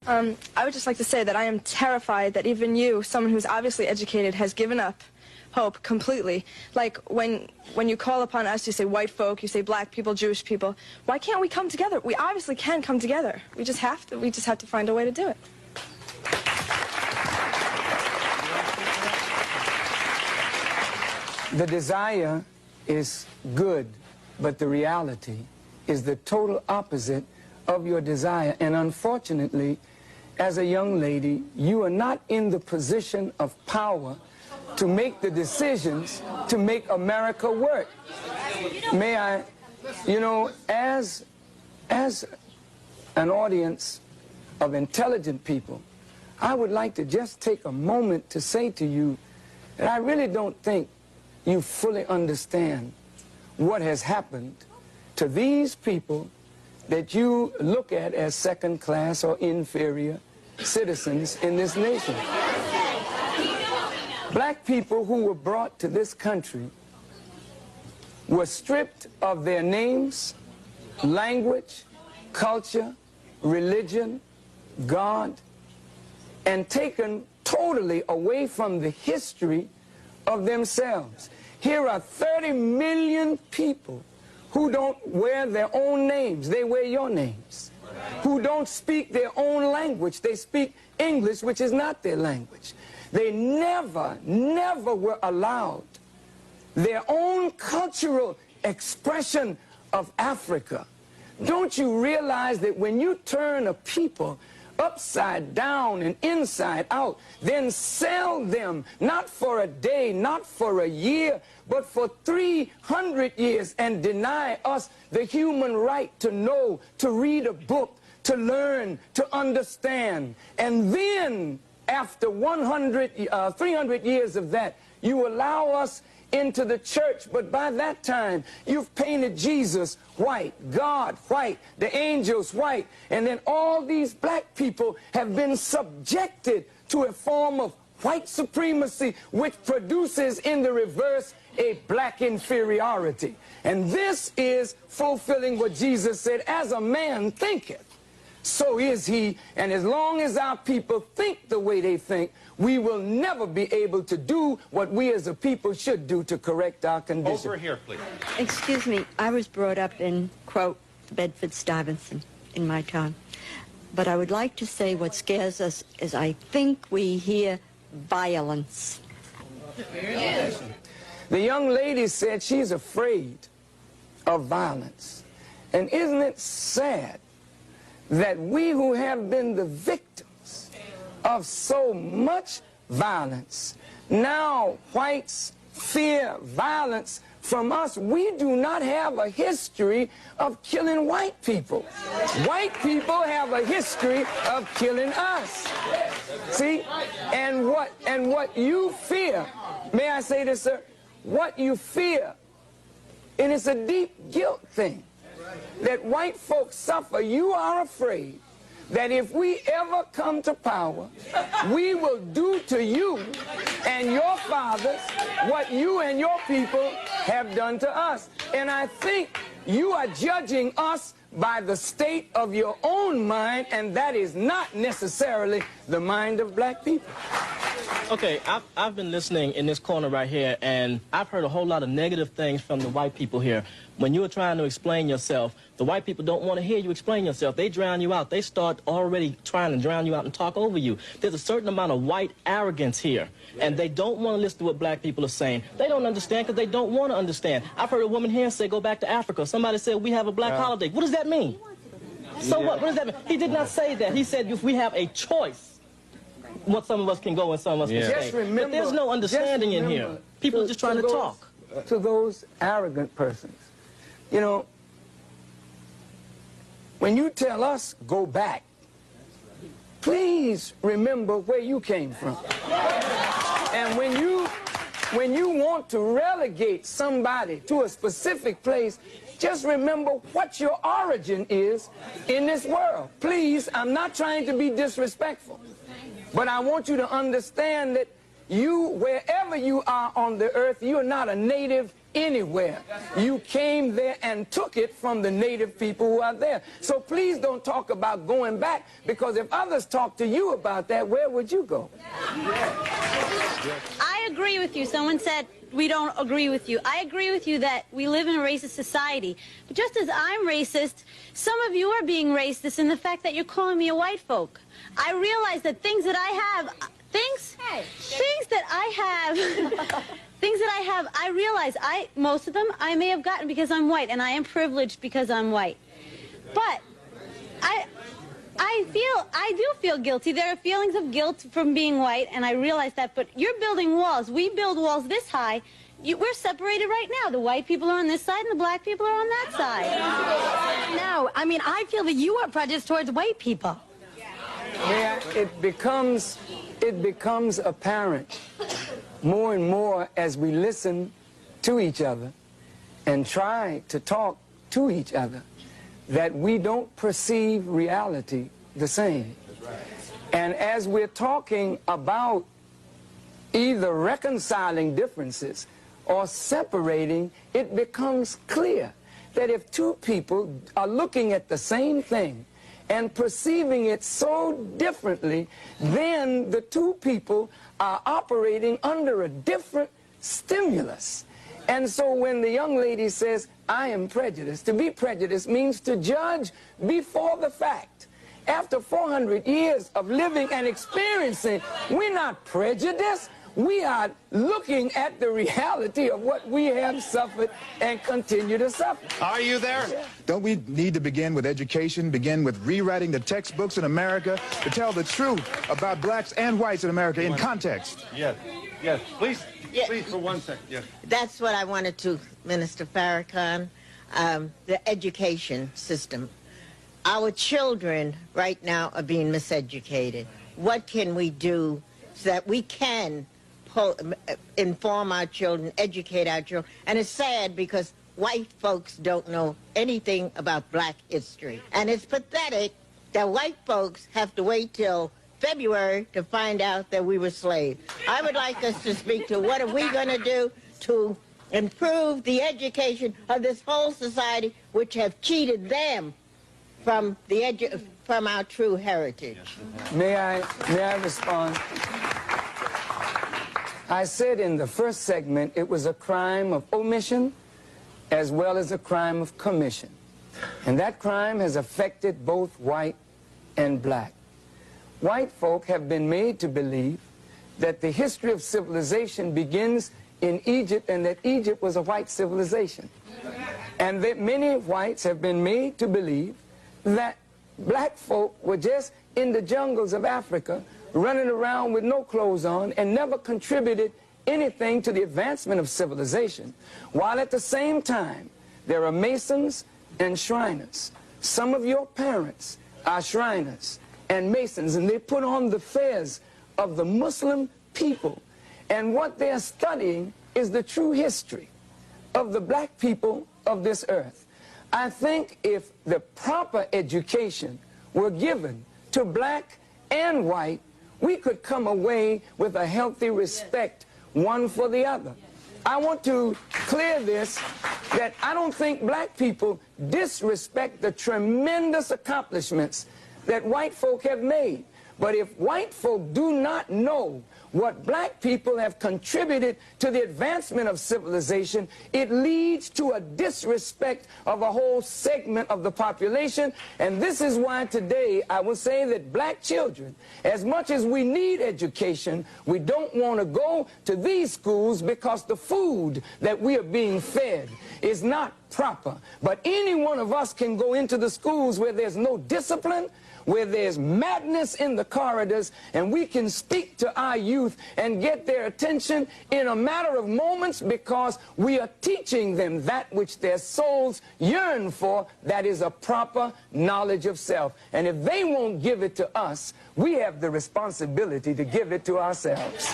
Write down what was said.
I would just like to say that I am terrified that even you, someone who's obviously educated, has given up hope completely. Like when you call upon us, you say white folk, you say black people, Jewish people. Why can't we come together? We obviously can come together. We just have to find a way to do it. The desire is good, but the reality is the total opposite of your desire. And unfortunately, as a young lady, you are not in the position of power to make the decisions to make America work. May I, you know, as an audience of intelligent people, I would like to just take a moment to say to you that I really don't think you fully understand what has happened to these people that you look at as second class or inferior citizens in this nation. Black people who were brought to this country were stripped of their names, language, culture, religion, God, and taken totally away from the history of themselves. Here are 30 million people who don't wear their own names, they wear your names. Who don't speak their own language, they speak English, which is not their language. They never were allowed their own cultural expression of Africa. Don't you realize that when you turn a people upside down and inside out, then sell them not for a day, not for a year, but for 300 years, and deny us the human right to know, to read a book, to learn, to understand. And then after 300 years of that, you allow us into the church, but by that time you've painted Jesus white, God white, the angels white, and then all these black people have been subjected to a form of white supremacy, which produces in the reverse a black inferiority. And this is fulfilling what Jesus said, as a man thinketh, so is he. And as long as our people think the way they think, we will never be able to do what we as a people should do to correct our condition. Over here, please. Excuse me, I was brought up in, quote, Bedford-Stuyvesant in my time. But I would like to say what scares us is I think we hear violence. Yes. The young lady said she's afraid of violence. And isn't it sad that we who have been the victims of so much violence, now whites fear violence from us? We do not have a history of killing white people. White people have a history of killing us. See? And what you fear, may I say this, sir? What you fear, and it's a deep guilt thing, that white folks suffer. You are afraid that if we ever come to power, we will do to you and your fathers what you and your people have done to us. And I think you are judging us by the state of your own mind, and that is not necessarily the mind of black people. Okay, I've been listening in this corner right here, and I've heard a whole lot of negative things from the white people here. When you were trying to explain yourself, the white people don't want to hear you explain yourself. They drown you out. They start already trying to drown you out and talk over you. There's a certain amount of white arrogance here, and they don't want to listen to what black people are saying. They don't understand because they don't want to understand. I've heard a woman here say, go back to Africa. Somebody said, we have a black holiday. What does that mean? So what? What does that mean? He did not say that. He said, if we have a choice, what some of us can go and some of us can stay. Remember, but there's no understanding in here. People are just trying to talk. To those arrogant persons, you know, when you tell us go back, please remember where you came from. And when you want to relegate somebody to a specific place, just remember what your origin is in this world. Please, I'm not trying to be disrespectful, but I want you to understand that you, wherever you are on the earth, you're not a native anywhere. You came there and took it from the native people who are there. So please don't talk about going back, because if others talk to you about that, where would you go? I agree with you. Someone said we don't agree with you. I agree with you that we live in a racist society. But just as I'm racist, some of you are being racist in the fact that you're calling me a white folk. I realize that things that I have, things that I have, I realize most of them I may have gotten because I'm white, and I am privileged because I'm white. But I do feel guilty. There are feelings of guilt from being white, and I realize that. But you're building walls. We build walls this high. We're separated right now. The white people are on this side, and the black people are on that side. No, I mean, I feel that you are prejudiced towards white people. Yeah, it becomes apparent more and more as we listen to each other and try to talk to each other that we don't perceive reality the same. And as we're talking about either reconciling differences or separating, it becomes clear that if two people are looking at the same thing and perceiving it so differently, then the two people are operating under a different stimulus. And so when the young lady says, I am prejudiced, to be prejudiced means to judge before the fact. After 400 years of living and experiencing, we're not prejudiced. We are looking at the reality of what we have suffered and continue to suffer. Are you there? Yeah. Don't we need to begin with education, begin with rewriting the textbooks in America to tell the truth about blacks and whites in America in context? Yes, yes. Please, please, for 1 second. Yes. That's what I wanted to, Minister Farrakhan, the education system. Our children right now are being miseducated. What can we do so that we can inform our children, educate our children? And it's sad because white folks don't know anything about black history. And it's pathetic that white folks have to wait till February to find out that we were slaves. I would like us to speak to what are we going to do to improve the education of this whole society, which have cheated them from our true heritage. May I respond? I said in the first segment it was a crime of omission as well as a crime of commission. And that crime has affected both white and black. White folk have been made to believe that the history of civilization begins in Egypt and that Egypt was a white civilization. And that many whites have been made to believe that black folk were just in the jungles of Africa running around with no clothes on and never contributed anything to the advancement of civilization, while at the same time there are Masons and Shriners. Some of your parents are Shriners and Masons, and they put on the fez of the Muslim people, and what they're studying is the true history of the black people of this earth. I think if the proper education were given to black and white, we could come away with a healthy respect one for the other. I want to clear this, that I don't think black people disrespect the tremendous accomplishments that white folk have made. But if white folk do not know what black people have contributed to the advancement of civilization, it leads to a disrespect of a whole segment of the population. And this is why today I will say that black children, as much as we need education, we don't want to go to these schools because the food that we are being fed is not proper. But any one of us can go into the schools where there's no discipline, where there's madness in the corridors, and we can speak to our youth and get their attention in a matter of moments, because we are teaching them that which their souls yearn for, that is a proper knowledge of self. And if they won't give it to us, we have the responsibility to give it to ourselves.